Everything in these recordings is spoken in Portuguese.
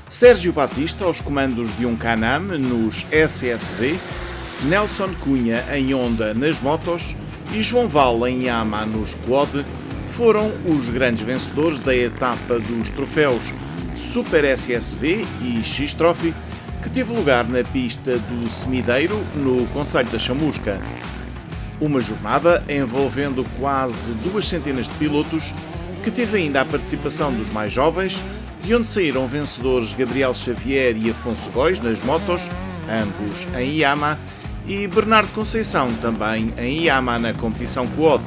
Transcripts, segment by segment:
Sérgio Batista aos comandos de um Can-Am nos SSV, Nelson Cunha em Honda nas motos e João Val em Yamaha nos Quad foram os grandes vencedores da etapa dos troféus Super SSV e X-Trophy, que teve lugar na pista do Semideiro, no concelho da Chamusca. Uma jornada envolvendo quase 2 centenas de pilotos, que teve ainda a participação dos mais jovens, de onde saíram vencedores Gabriel Xavier e Afonso Góis nas motos, ambos em Yamaha, e Bernardo Conceição também em Yamaha na competição Quad.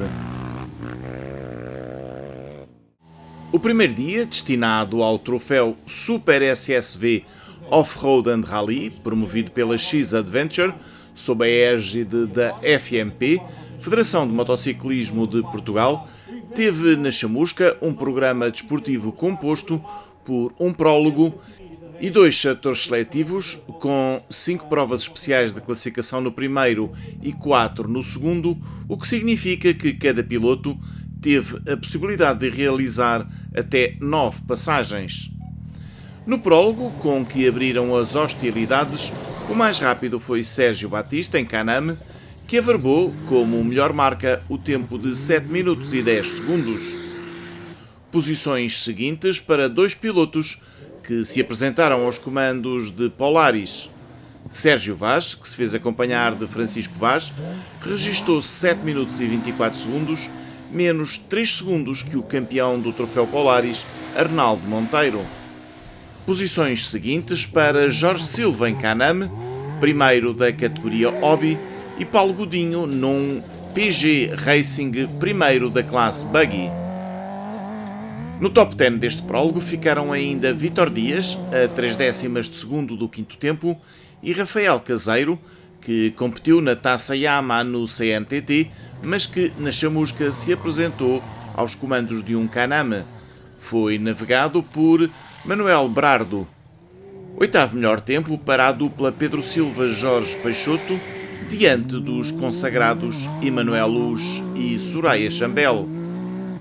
O primeiro dia, destinado ao troféu Super SSV Off-Road and Rally, promovido pela X-Adventure, sob a égide da FMP, Federação de Motociclismo de Portugal, teve na Chamusca um programa desportivo composto por um prólogo e 2 setores seletivos, com 5 provas especiais de classificação no primeiro e 4 no segundo, o que significa que cada piloto teve a possibilidade de realizar até 9 passagens. No prólogo, com que abriram as hostilidades, o mais rápido foi Sérgio Batista, em Can-Am, que averbou como melhor marca o tempo de 7 minutos e 10 segundos. Posições seguintes para 2 pilotos que se apresentaram aos comandos de Polaris. Sérgio Vaz, que se fez acompanhar de Francisco Vaz, registou 7 minutos e 24 segundos, menos 3 segundos que o campeão do troféu Polaris, Arnaldo Monteiro. Posições seguintes para Jorge Silva em Can-Am, primeiro da categoria Hobby, e Paulo Godinho num PG Racing, primeiro da classe Buggy. No top 10 deste prólogo ficaram ainda Vítor Dias, a 3 décimas de segundo do quinto tempo, e Rafael Caseiro, que competiu na Taça Yamaha no CNTT, mas que na Chamusca se apresentou aos comandos de um Can-Am. Foi navegado por Manuel Brardo. Oitavo melhor tempo para a dupla Pedro Silva-Jorge Peixoto, diante dos consagrados Emanuel Luz e Soraya Chambel.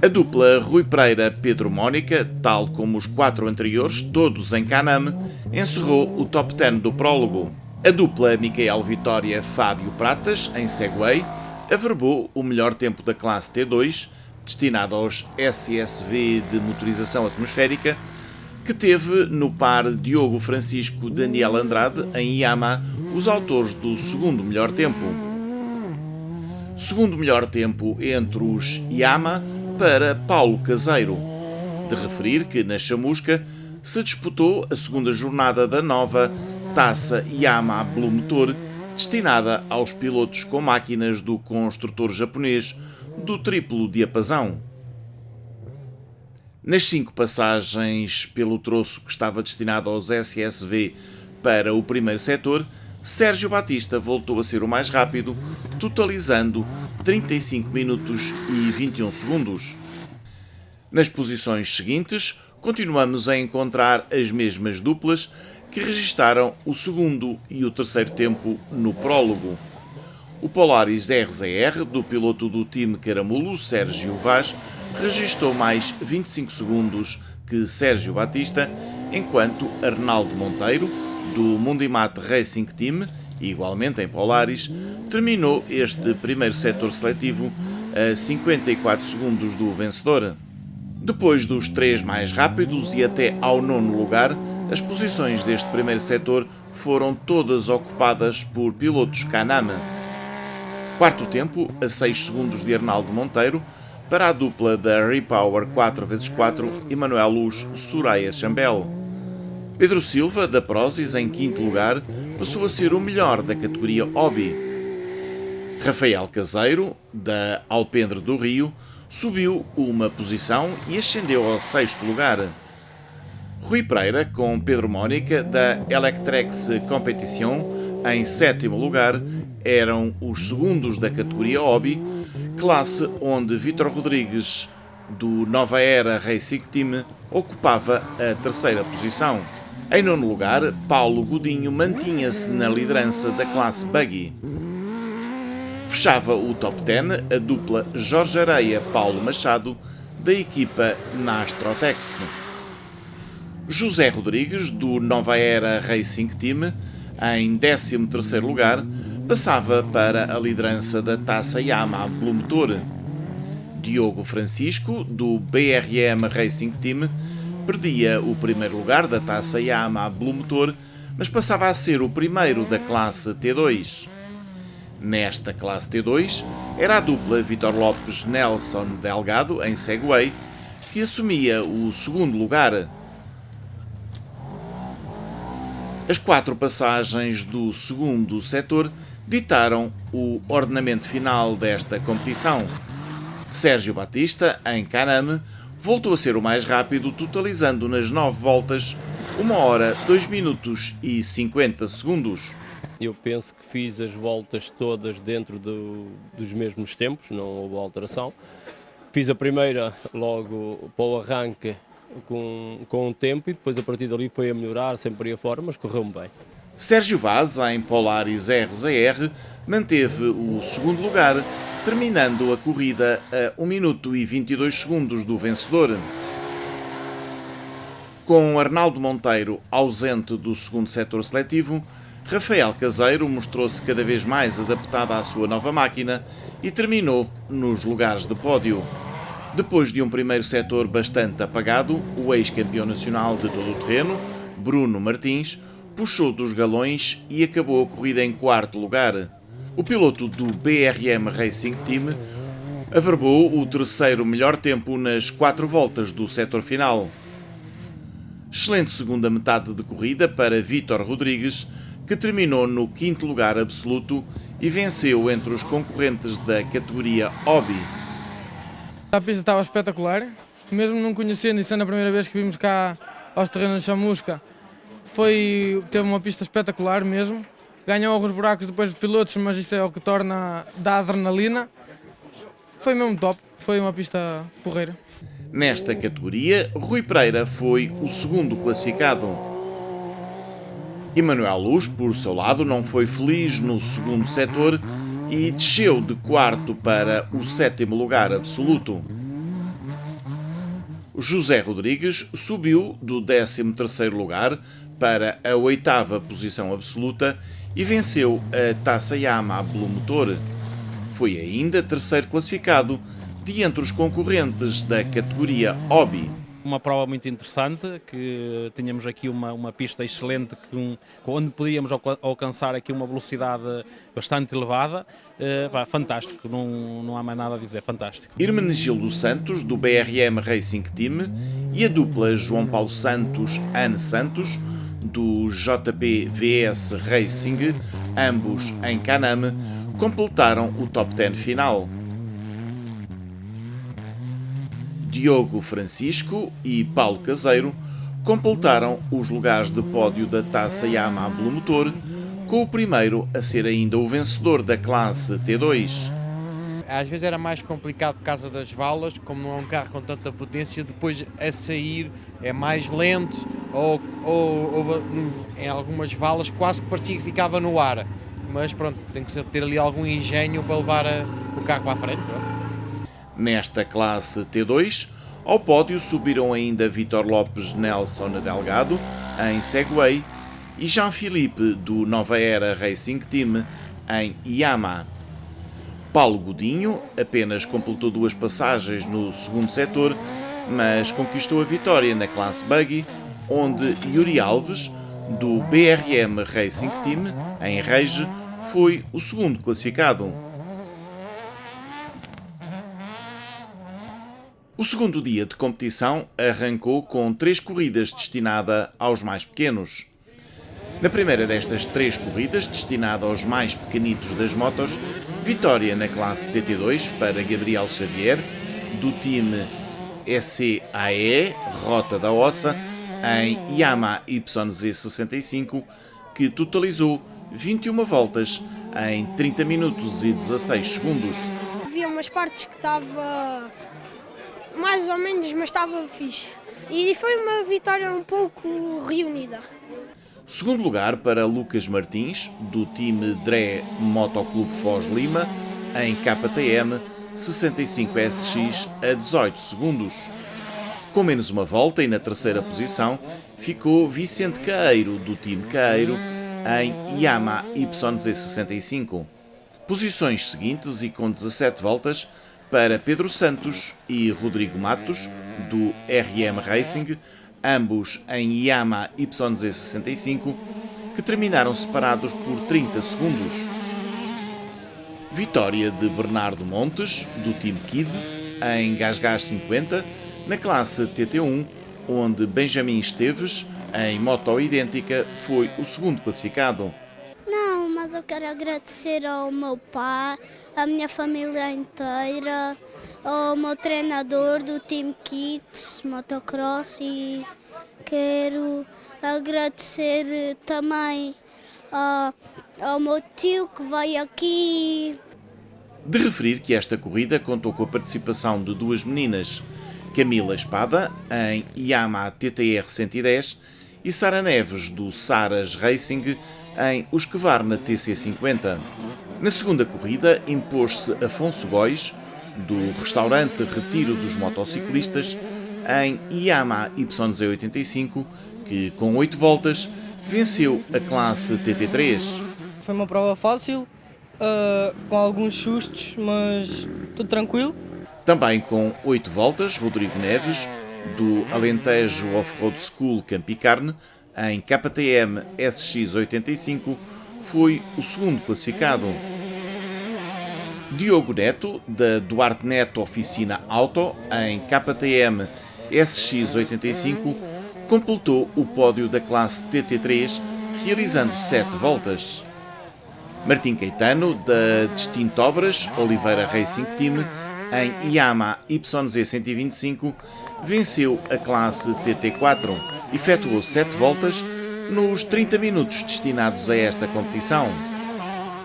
A dupla Rui Pereira-Pedro Mónica, tal como os 4 anteriores, todos em Can-Am, encerrou o top 10 do prólogo. A dupla Micael Vitória-Fábio Pratas, em Segway, averbou o melhor tempo da classe T2, destinado aos SSV de motorização atmosférica, que teve no par Diogo Francisco Daniel Andrade, em Yamaha, os autores do segundo melhor tempo. Segundo melhor tempo entre os Yamaha para Paulo Caseiro. De referir que na Chamusca se disputou a segunda jornada da nova Taça Yamaha Blue Motor, destinada aos pilotos com máquinas do construtor japonês do triplo diapasão. Nas 5 passagens pelo troço que estava destinado aos SSV para o primeiro setor, Sérgio Batista voltou a ser o mais rápido, totalizando 35 minutos e 21 segundos. Nas posições seguintes, continuamos a encontrar as mesmas duplas que registaram o segundo e o terceiro tempo no prólogo. O Polaris RZR, do piloto do time Caramulo, Sérgio Vaz, registou mais 25 segundos que Sérgio Batista, enquanto Arnaldo Monteiro, do Mundimat Racing Team, igualmente em Polaris, terminou este primeiro setor seletivo a 54 segundos do vencedor. Depois dos 3 mais rápidos e até ao 9º lugar, as posições deste primeiro setor foram todas ocupadas por pilotos Can-Am. Quarto tempo, a 6 segundos de Arnaldo Monteiro, para a dupla da Repower 4x4 Emanuel Luz Soraya Chambel. Pedro Silva, da Prozis, em quinto lugar, passou a ser o melhor da categoria Hobby. Rafael Caseiro, da Alpendre do Rio, subiu uma posição e ascendeu ao 6º lugar. Rui Pereira, com Pedro Mónica, da Electrex Competition, em 7º lugar, eram os segundos da categoria Hobby, classe onde Vítor Rodrigues, do Nova Era Racing Team, ocupava a 3ª posição. Em 9º lugar, Paulo Godinho mantinha-se na liderança da classe Buggy. Fechava o top 10 a dupla Jorge Areia-Paulo Machado, da equipa Nastrotex. José Rodrigues, do Nova Era Racing Team, em 13º lugar, passava para a liderança da Taça Yamaha Blue Motor. Diogo Francisco, do BRM Racing Team, perdia o primeiro lugar da Taça Yamaha Blue Motor, mas passava a ser o primeiro da classe T2. Nesta classe T2, era a dupla Vitor Lopes-Nelson Delgado, em Segway, que assumia o segundo lugar. As 4 passagens do segundo setor ditaram o ordenamento final desta competição. Sérgio Batista, em Caname, voltou a ser o mais rápido, totalizando nas 9 voltas 1 hora, 2 minutos e 50 segundos. Eu penso que fiz as voltas todas dentro dos mesmos tempos, não houve alteração. Fiz a primeira logo para o arranque com um tempo e depois a partir dali foi a melhorar, sempre ia fora, mas correu-me bem. Sérgio Vaz, em Polaris RZR, manteve o segundo lugar, terminando a corrida a 1 minuto e 22 segundos do vencedor. Com Arnaldo Monteiro ausente do segundo setor seletivo, Rafael Caseiro mostrou-se cada vez mais adaptado à sua nova máquina e terminou nos lugares de pódio. Depois de um primeiro setor bastante apagado, o ex-campeão nacional de todo o terreno, Bruno Martins, puxou dos galões e acabou a corrida em 4º lugar. O piloto do BRM Racing Team averbou o terceiro melhor tempo nas 4 voltas do setor final. Excelente segunda metade de corrida para Vítor Rodrigues, que terminou no 5º lugar absoluto e venceu entre os concorrentes da categoria Hobby. A pista estava espetacular, mesmo não conhecendo e sendo a primeira vez que vimos cá aos terrenos de Chamusca, teve uma pista espetacular mesmo. Ganhou alguns buracos depois de pilotos, mas isso é o que torna da adrenalina. Foi mesmo top, foi uma pista porreira. Nesta categoria, Rui Pereira foi o segundo classificado. Emanuel Luz, por seu lado, não foi feliz no segundo setor e desceu de 4º para o 7º lugar absoluto. José Rodrigues subiu do 13º lugar para a 8ª posição absoluta e venceu a Taça Yamaha Blue Motor. Foi ainda terceiro classificado de entre os concorrentes da categoria Hobby. Uma prova muito interessante, que tínhamos aqui uma pista excelente, onde podíamos alcançar aqui uma velocidade bastante elevada. Fantástico, não há mais nada a dizer, fantástico. Hermenegildo Santos, do BRM Racing Team, e a dupla João Paulo Santos-Anne Santos, do JPVS Racing, ambos em Caname, completaram o top 10 final. Diogo Francisco e Paulo Caseiro completaram os lugares de pódio da Taça Yamaha Blue Motor, com o primeiro a ser ainda o vencedor da classe T2. Às vezes era mais complicado por causa das valas, como não é um carro com tanta potência, depois a sair é mais lento ou em algumas valas quase que parecia que ficava no ar. Mas pronto, tem que ter ali algum engenho para levar o carro para a frente. Pronto. Nesta classe T2, ao pódio subiram ainda Vítor Lopes-Nelson Delgado, em Segway, e Jean-Philippe, do Nova Era Racing Team, em Yamaha. Paulo Godinho apenas completou 2 passagens no segundo setor, mas conquistou a vitória na classe Buggy, onde Yuri Alves, do BRM Racing Team, em Rege, foi o segundo classificado. O segundo dia de competição arrancou com 3 corridas destinadas aos mais pequenos. Na primeira destas 3 corridas, destinada aos mais pequenitos das motos, vitória na classe TT2 para Gabriel Xavier, do time SCAE, Rota da Ossa, em Yamaha YZ65, que totalizou 21 voltas em 30 minutos e 16 segundos. Havia umas partes que estava mais ou menos, mas estava fixe. E foi uma vitória um pouco reunida. Segundo lugar para Lucas Martins, do time Dré Motoclube Foz Lima, em KTM 65SX a 18 segundos. Com menos uma volta e na terceira posição ficou Vicente Caeiro, do time Caeiro, em Yamaha YZ65. Posições seguintes e com 17 voltas para Pedro Santos e Rodrigo Matos, do RM Racing, ambos em Yamaha YZ65, que terminaram separados por 30 segundos. Vitória de Bernardo Montes, do time Kids, em Gasgas 50, na classe TT1, onde Benjamin Esteves, em moto idêntica, foi o segundo classificado. Não, mas eu quero agradecer ao meu pai, à minha família inteira, ao meu treinador do Team Kids Motocross e quero agradecer também ao meu tio que veio aqui. De referir que esta corrida contou com a participação de duas meninas, Camila Espada, em Yamaha TTR 110, e Sara Neves, do Saras Racing, em Husqvarna TC50. Na segunda corrida, impôs-se Afonso Góis, do restaurante Retiro dos Motociclistas, em Yamaha YZ85, que, com 8 voltas, venceu a classe TT3. Foi uma prova fácil, com alguns sustos, mas tudo tranquilo. Também com 8 voltas, Rodrigo Neves, do Alentejo Off-Road School Campicarne, em KTM SX85, foi o segundo classificado. Diogo Neto, da Duarte Neto Oficina Auto, em KTM SX85, completou o pódio da classe TT3, realizando 7 voltas. Martim Caetano, da Distinto Obras Oliveira Racing Team, em Yamaha YZ125, venceu a classe TT4. Efetuou 7 voltas nos 30 minutos destinados a esta competição.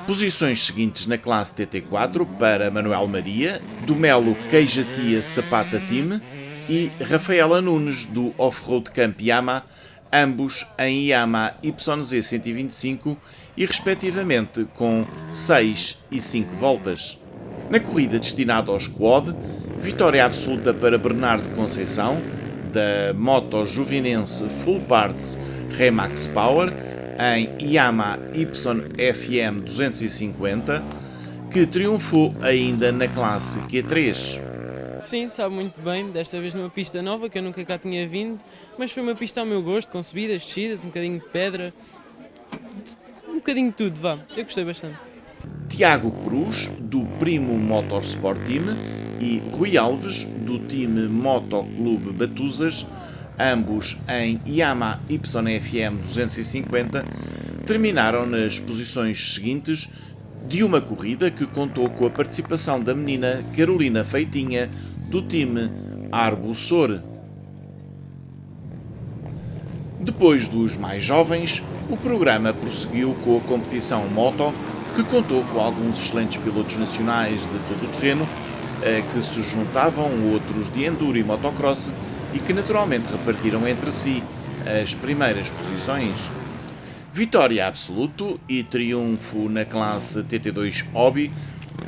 Posições seguintes na classe TT4 para Manuel Maria, do Melo Queijatia Sapata Team, e Rafaela Nunes, do Off-Road Camp Yamaha, ambos em Yamaha YZ125 e respectivamente com 6 e 5 voltas. Na corrida destinada ao squad, vitória absoluta para Bernardo Conceição, da moto juvinense Full Parts Remax Power, em Yamaha YFM 250, que triunfou ainda na classe Q3. Sim, sabe muito bem, desta vez numa pista nova que eu nunca cá tinha vindo, mas foi uma pista ao meu gosto, com subidas, descidas, um bocadinho de pedra, um bocadinho de tudo, vá, eu gostei bastante. Tiago Cruz, do Primo Motorsport Team, e Rui Alves, do time Motoclube Batuzas, ambos em Yamaha YFM 250, terminaram nas posições seguintes de uma corrida que contou com a participação da menina Carolina Feitinha, do time Arbussor. Depois dos mais jovens, o programa prosseguiu com a competição moto, que contou com alguns excelentes pilotos nacionais de todo o terreno, que se juntavam outros de enduro e motocross e que naturalmente repartiram entre si as primeiras posições. Vitória absoluto e triunfo na classe TT2 Hobby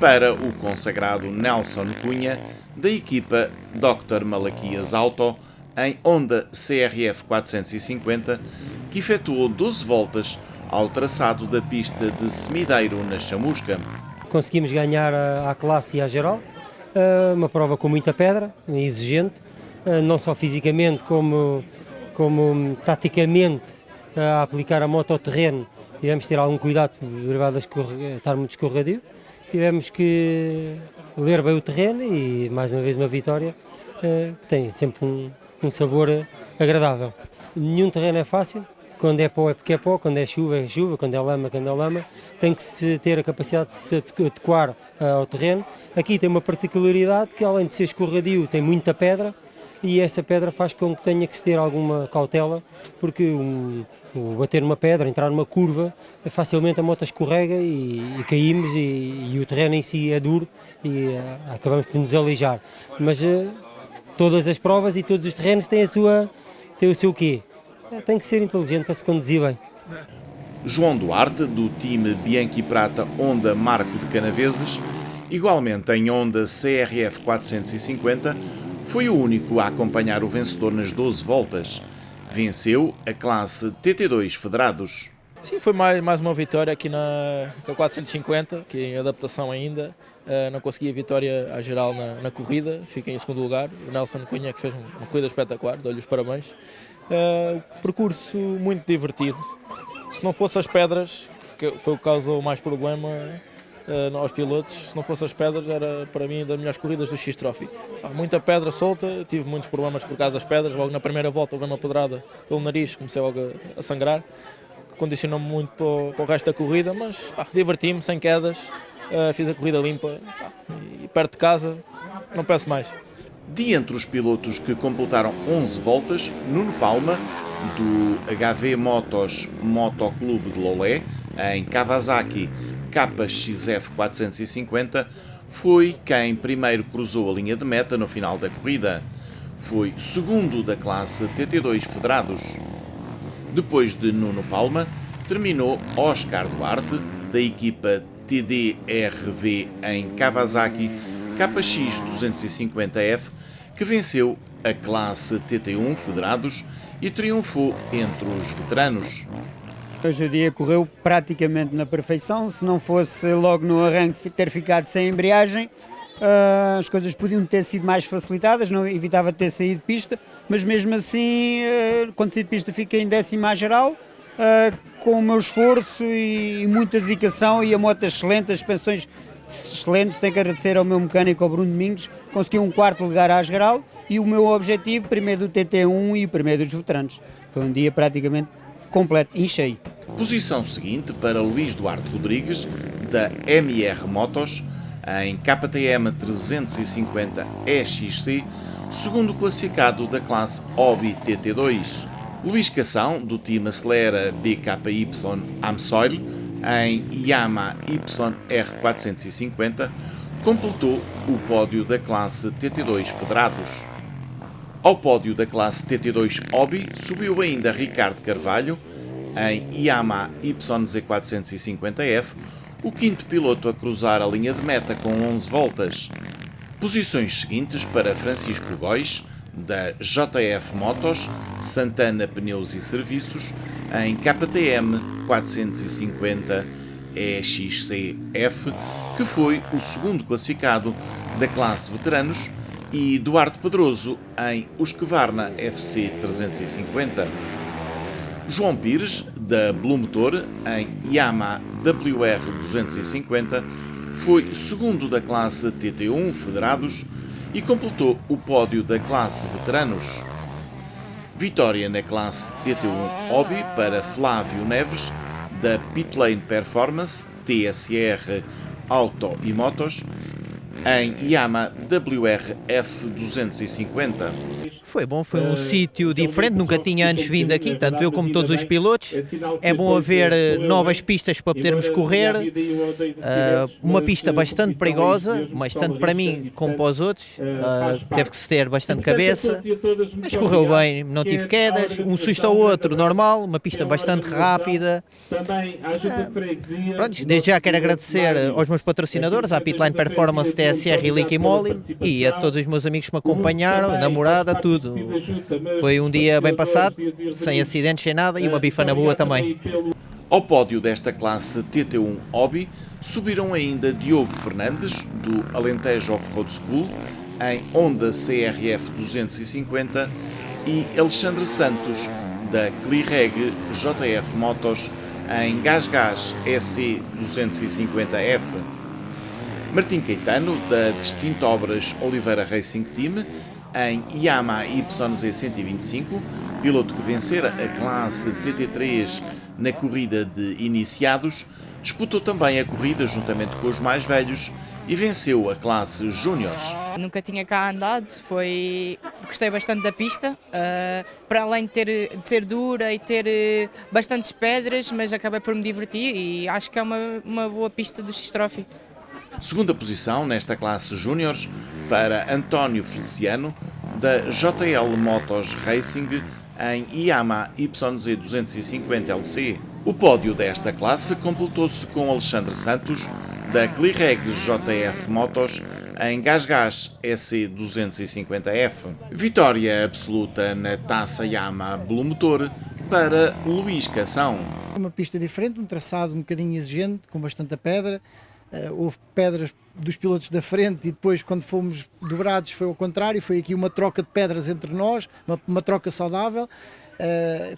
para o consagrado Nelson Cunha, da equipa Dr. Malaquias Auto, em Honda CRF 450, que efetuou 12 voltas ao traçado da pista de Semideiro, na Chamusca. Conseguimos ganhar à classe e à geral, uma prova com muita pedra, exigente, não só fisicamente como taticamente, a aplicar a moto ao terreno. Tivemos que ter algum cuidado, derivado a estar muito escorregadio. Tivemos que ler bem o terreno e, mais uma vez, uma vitória que tem sempre um sabor agradável. Nenhum terreno é fácil. Quando é pó é porque é pó, quando é chuva, quando é lama, tem que se ter a capacidade de se adequar ao terreno. Aqui tem uma particularidade que, além de ser escorregadio, tem muita pedra e essa pedra faz com que tenha que se ter alguma cautela, porque bater numa pedra, entrar numa curva, facilmente a moto escorrega e caímos e o terreno em si é duro e acabamos por nos aleijar. Mas todas as provas e todos os terrenos têm o seu quê? Tem que ser inteligente para se conduzir bem. João Duarte, do time Bianchi Prata Honda Marco de Canaveses, igualmente em Honda CRF 450, foi o único a acompanhar o vencedor nas 12 voltas. Venceu a classe TT2 Federados. Sim, foi mais uma vitória aqui na 450, que em adaptação ainda. Não consegui a vitória à geral na corrida, fiquei em segundo lugar. O Nelson Cunha, que fez uma corrida espetacular, dou-lhe os parabéns. Percurso muito divertido. Se não fosse as pedras, que foi o que causou mais problema aos pilotos, se não fosse as pedras, era para mim das melhores corridas do X-Trophy. Há muita pedra solta, tive muitos problemas por causa das pedras. Logo na primeira volta houve uma pedrada pelo nariz, comecei logo a sangrar. Condicionou-me muito para o resto da corrida, mas diverti-me, sem quedas, fiz a corrida limpa e perto de casa, não peço mais. De entre os pilotos que completaram 11 voltas, Nuno Palma, do HV Motos Motoclube de Lolé, em Kawasaki KXF 450, foi quem primeiro cruzou a linha de meta no final da corrida. Foi segundo da classe TT2 Federados. Depois de Nuno Palma, terminou Oscar Duarte, da equipa TDRV em Kawasaki KX250F, que venceu a classe TT1 Federados e triunfou entre os veteranos. Hoje o dia correu praticamente na perfeição. Se não fosse logo no arranque ter ficado sem embreagem, as coisas podiam ter sido mais facilitadas, não evitava ter saído de pista, mas mesmo assim, quando saí de pista fiquei em 10º à geral, com o meu esforço e muita dedicação, e a moto excelente, as suspensões excelentes. Tenho que agradecer ao meu mecânico, ao Bruno Domingos, consegui um 4º lugar à geral, e o meu objetivo, primeiro do TT1 e o primeiro dos veteranos. Foi um dia praticamente completo, em cheio. Posição seguinte para Luís Duarte Rodrigues, da MR Motos, em KTM 350 EXC, segundo classificado da classe Hobby TT2. Luís Cação, do time Acelera BKY Amsoil, em Yamaha YR450, completou o pódio da classe TT2 Federados. Ao pódio da classe TT2 Hobby subiu ainda Ricardo Carvalho, em Yamaha YZ450F, o quinto piloto a cruzar a linha de meta com 11 voltas. Posições seguintes para Francisco Góis, da JF Motos, Santana Pneus e Serviços, em KTM 450 EXCF, que foi o segundo classificado da classe Veteranos, e Duarte Pedroso, em Husqvarna FC 350. João Pires, da Blue Motor, em Yamaha WR250, foi segundo da classe TT1 Federados e completou o pódio da classe Veteranos. Vitória na classe TT1 Hobby para Flávio Neves, da Pitlane Performance TSR Auto e Motos, em Yamaha WRF 250. Foi bom, foi um sítio diferente, nunca tinha antes vindo aqui, tanto eu como todos os pilotos. É bom haver novas pistas para podermos correr, uma pista bastante perigosa, mas tanto para mim como para os outros, teve que se ter bastante cabeça, mas correu bem, não tive quedas, um susto ao outro, normal, uma pista bastante rápida. Pronto, desde já quero agradecer aos meus patrocinadores, à Pitlane Performance, TSR e Liqui Moly, e a todos os meus amigos que me acompanharam, a namorada, tudo. Foi um dia bem passado, sem acidentes, sem nada, e uma bifana boa também. Ao pódio desta classe TT1 Hobby subiram ainda Diogo Fernandes, do Alentejo Off-Road School, em Honda CRF 250, e Alexandre Santos, da Clireg JF Motos, em GasGas EC 250F. Martim Caetano, da Distinto Obras Oliveira Racing Team, em Yamaha YZ125, piloto que vencera a classe TT3 na corrida de iniciados, disputou também a corrida juntamente com os mais velhos e venceu a classe Júniors. Nunca tinha cá andado, gostei bastante da pista, para além de ser dura e ter bastantes pedras, mas acabei por me divertir e acho que é uma boa pista do X-Trophy. Segunda posição nesta classe Júniors para António Feliciano, da JL Motos Racing, em Yamaha YZ250 LC. O pódio desta classe completou-se com Alexandre Santos, da Clireg JF Motos em Gás SC 250F. Vitória absoluta na Taça Yamaha Blue Motor para Luís Cação. Uma pista diferente, um traçado um bocadinho exigente, com bastante pedra. Houve pedras dos pilotos da frente e depois, quando fomos dobrados, foi ao contrário. Foi aqui uma troca de pedras entre nós, uma troca saudável.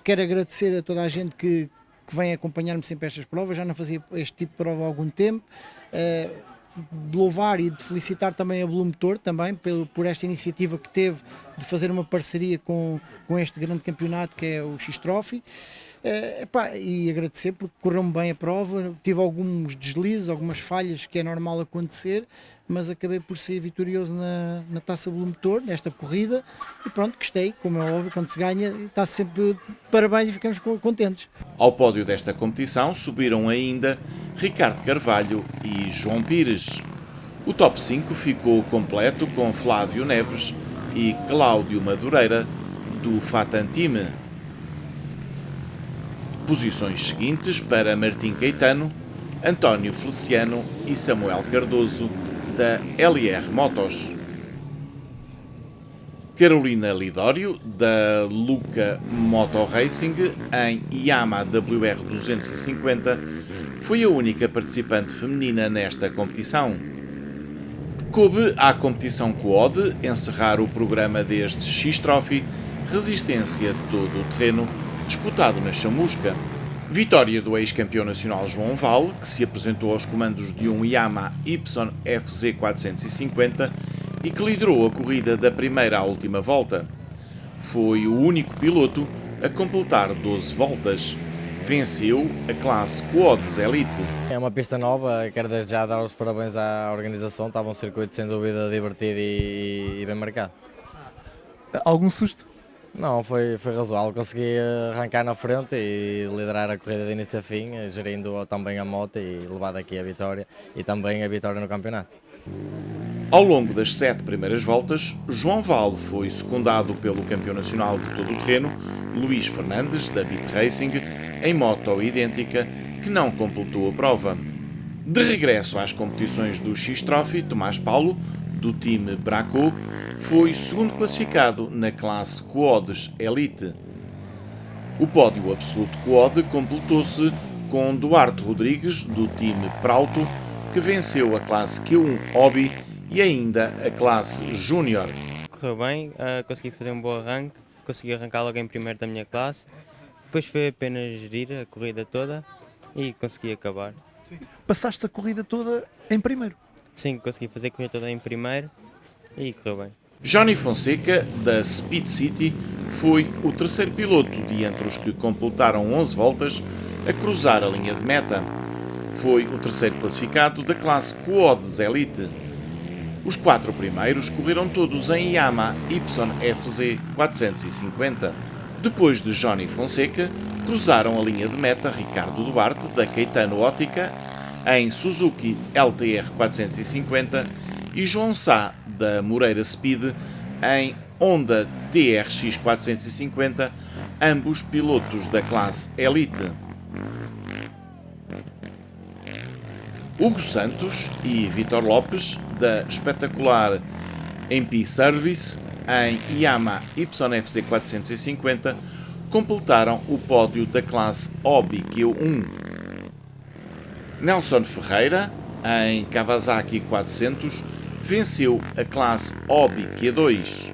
Quero agradecer a toda a gente que vem acompanhar-me sempre estas provas. Já não fazia este tipo de prova há algum tempo. De louvar e de felicitar também a Blue Motor também por esta iniciativa que teve de fazer uma parceria com este grande campeonato que é o X-Trophy. E agradecer porque correu-me bem a prova. Tive alguns deslizes, algumas falhas que é normal acontecer, mas acabei por ser vitorioso na Taça Blue Motor, nesta corrida, e pronto, gostei, como é óbvio, quando se ganha está sempre parabéns e ficamos contentes. Ao pódio desta competição subiram ainda Ricardo Carvalho e João Pires. O top 5 ficou completo com Flávio Neves e Cláudio Madureira do Fatan Team. Posições seguintes para Martim Caetano, António Feliciano e Samuel Cardoso da LR Motos. Carolina Lidório da Luca Moto Racing em Yamaha WR 250 foi a única participante feminina nesta competição. Coube à competição Quad encerrar o programa deste X-Trophy Resistência Todo o Terreno disputado na Chamusca. Vitória do ex-campeão nacional João Val, que se apresentou aos comandos de um Yamaha YFZ 450 e que liderou a corrida da primeira à última volta. Foi o único piloto a completar 12 voltas. Venceu a classe Quads Elite. É uma pista nova, quero desde já dar os parabéns à organização, estava um circuito sem dúvida divertido e bem marcado. Algum susto? Não, foi razoável, consegui arrancar na frente e liderar a corrida de início a fim, gerindo também a moto e levar daqui a vitória e também a vitória no campeonato. Ao longo das 7 primeiras voltas, João Val foi secundado pelo campeão nacional de todo o terreno, Luís Fernandes, da Beat Racing, em moto idêntica, que não completou a prova. De regresso às competições do X-Trophy, Tomás Paulo, do time Bracco, foi segundo classificado na classe Quads Elite. O pódio absoluto Quad completou-se com Duarte Rodrigues, do time Prauto, que venceu a classe Q1 Hobby e ainda a classe Júnior. Correu bem, consegui fazer um bom arranque, consegui arrancar logo em primeiro da minha classe, depois foi apenas gerir a corrida toda e consegui acabar. Sim. Passaste a corrida toda em primeiro? Sim, consegui fazer a corrida toda em primeiro e correu bem. Johnny Fonseca, da Speed City, foi o terceiro piloto de entre os que completaram 11 voltas a cruzar a linha de meta. Foi o terceiro classificado da classe Quads Elite. Os 4 primeiros correram todos em Yamaha YFZ 450. Depois de Johnny Fonseca, cruzaram a linha de meta Ricardo Duarte, da Caetano Ótica, em Suzuki LTR 450 e João Sá, da Moreira Speed, em Honda TRX 450, ambos pilotos da classe Elite. Hugo Santos e Vitor Lopes, da espetacular MP Service, em Yamaha YFZ 450, completaram o pódio da classe Hobby Q1. Nelson Ferreira, em Kawasaki 400, venceu a classe Hobby Q2.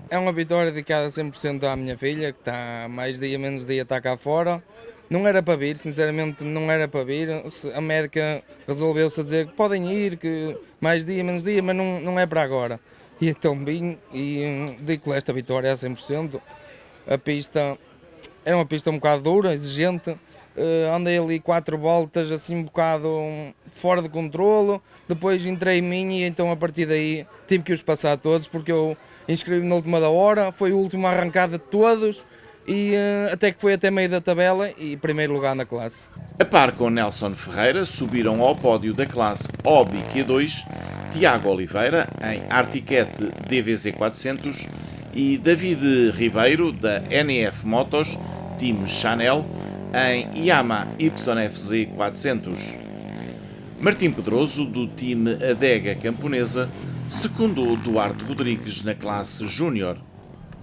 É uma vitória dedicada 100% à minha filha, que está mais dia menos dia está cá fora. Não era para vir, sinceramente não era para vir. A médica resolveu-se a dizer que podem ir, que mais dia menos dia, mas não é para agora. E então vim e dedico esta vitória a 100%. A pista era uma pista um bocado dura, exigente. Andei ali 4 voltas assim um bocado fora de controlo, depois entrei em mim e então a partir daí tive que os passar todos porque eu inscrevi-me na última da hora, foi o último arrancada de todos e até que foi até meio da tabela e primeiro lugar na classe. A par com Nelson Ferreira subiram ao pódio da classe Hobby Q2 Tiago Oliveira em Articat DVZ 400 e David Ribeiro da NF Motos Team Chanel em Yamaha YFZ 400. Martim Pedroso, do time Adega Camponesa, secundou Duarte Rodrigues na classe Júnior.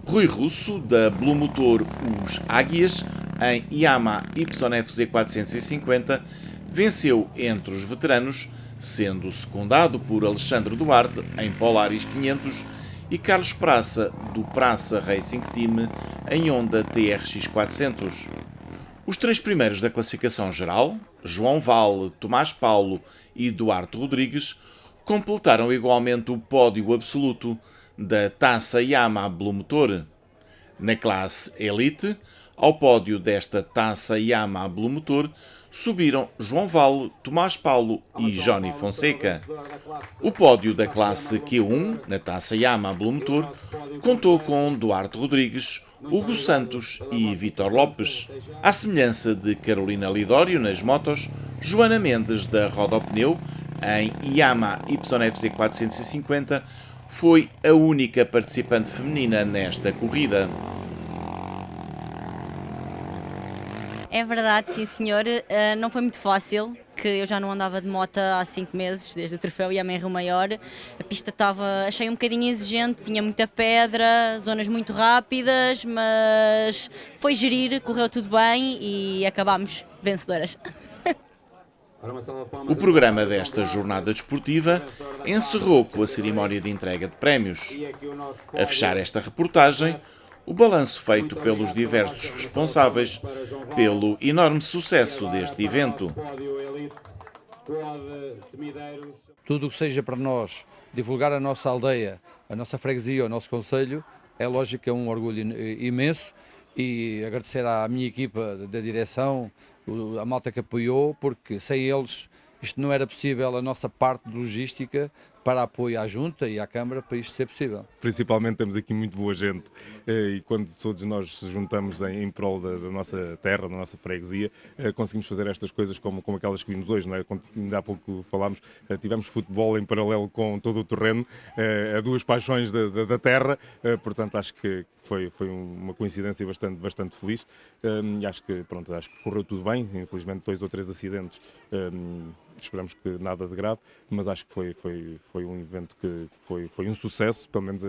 Rui Russo, da Blue Motor Os Águias, em Yamaha YFZ 450, venceu entre os veteranos, sendo secundado por Alexandre Duarte, em Polaris 500, e Carlos Praça, do Praça Racing Team, em Honda TRX 400. Os 3 primeiros da classificação geral, João Vale, Tomás Paulo e Duarte Rodrigues, completaram igualmente o pódio absoluto da Taça Yamaha Blue Motor. Na classe Elite, ao pódio desta Taça Yamaha Blue Motor, subiram João Vale, Tomás Paulo e Johnny Fonseca. O pódio da classe Q1, na Taça Yamaha Blue Motor, contou com Duarte Rodrigues, Hugo Santos e Vítor Lopes. À semelhança de Carolina Lidório nas motos, Joana Mendes, da Rodopneu, em Yamaha YFZ 450, foi a única participante feminina nesta corrida. É verdade, sim senhor, não foi muito fácil, que eu já não andava de moto há 5 meses, desde o troféu Yamaha Rio Maior. A pista achei um bocadinho exigente, tinha muita pedra, zonas muito rápidas, mas foi gerir, correu tudo bem e acabámos vencedoras. O programa desta jornada desportiva encerrou com a cerimónia de entrega de prémios. A fechar esta reportagem, o balanço feito pelos diversos responsáveis pelo enorme sucesso deste evento. Tudo o que seja para nós divulgar a nossa aldeia, a nossa freguesia, o nosso concelho, é lógico que é um orgulho imenso, e agradecer à minha equipa da direção, a malta que apoiou, porque sem eles isto não era possível, a nossa parte de logística para apoio à Junta e à Câmara, para isto ser possível. Principalmente temos aqui muito boa gente, e quando todos nós nos juntamos em prol da nossa terra, da nossa freguesia, conseguimos fazer estas coisas como aquelas que vimos hoje, não é? Quando ainda há pouco falámos, tivemos futebol em paralelo com todo o terreno, a 2 paixões da terra, portanto acho que foi uma coincidência bastante feliz, e acho que correu tudo bem. Infelizmente 2 ou 3 acidentes, esperamos que nada de grave, mas acho que foi um evento que foi um sucesso, pelo menos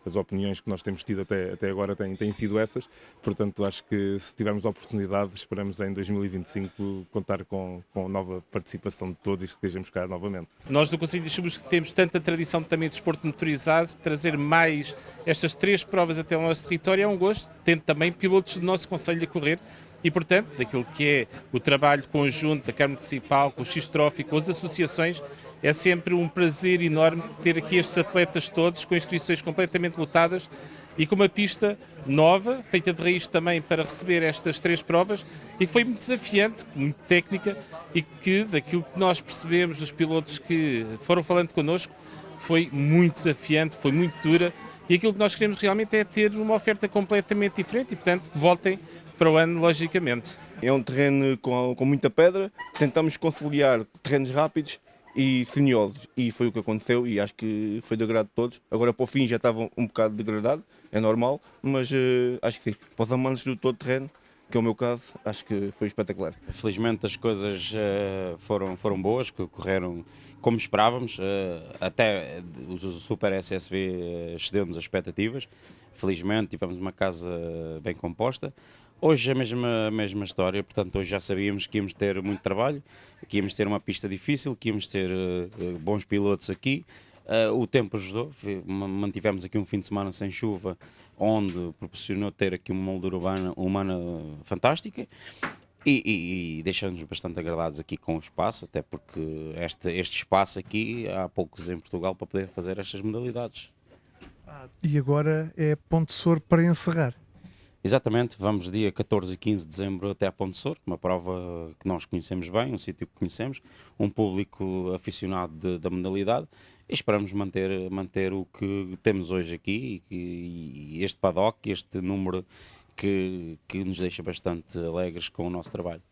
as opiniões que nós temos tido até agora têm sido essas. Portanto, acho que se tivermos a oportunidade, esperamos em 2025 contar com nova participação de todos e que estejamos cá novamente. Nós do Conselho de Chamusca temos tanta tradição também de desporto motorizado, trazer mais estas 3 provas até o nosso território é um gosto, tendo também pilotos do nosso Conselho a correr. E, portanto, daquilo que é o trabalho conjunto da Câmara Municipal, com o X-Trophy, com as associações, é sempre um prazer enorme ter aqui estes atletas todos, com inscrições completamente lotadas e com uma pista nova, feita de raiz também para receber estas 3 provas, e que foi muito desafiante, muito técnica, e que, daquilo que nós percebemos dos pilotos que foram falando connosco, foi muito desafiante, foi muito dura, e aquilo que nós queremos realmente é ter uma oferta completamente diferente e, portanto, que voltem para o ano, logicamente. É um terreno com muita pedra, tentamos conciliar terrenos rápidos e sinuosos, e foi o que aconteceu, e acho que foi de agrado de todos. Agora para o fim já estava um bocado degradado, é normal, mas acho que sim, para os amantes do todo terreno, que é o meu caso, acho que foi espetacular. Felizmente as coisas foram boas, que correram como esperávamos, até o Super SSV excedeu-nos as expectativas. Felizmente tivemos uma casa bem composta. Hoje é a mesma história, portanto hoje já sabíamos que íamos ter muito trabalho, que íamos ter uma pista difícil, que íamos ter bons pilotos aqui. O tempo ajudou, mantivemos aqui um fim de semana sem chuva, onde proporcionou ter aqui uma moldura humana fantástica e deixando-nos bastante agradados aqui com o espaço, até porque este espaço aqui há poucos em Portugal para poder fazer estas modalidades. E agora é Ponte Sor para encerrar. Exatamente, vamos dia 14 e 15 de dezembro até a Ponte Sor, uma prova que nós conhecemos bem, um sítio que conhecemos, um público aficionado da modalidade, e esperamos manter o que temos hoje aqui e este paddock, este número que nos deixa bastante alegres com o nosso trabalho.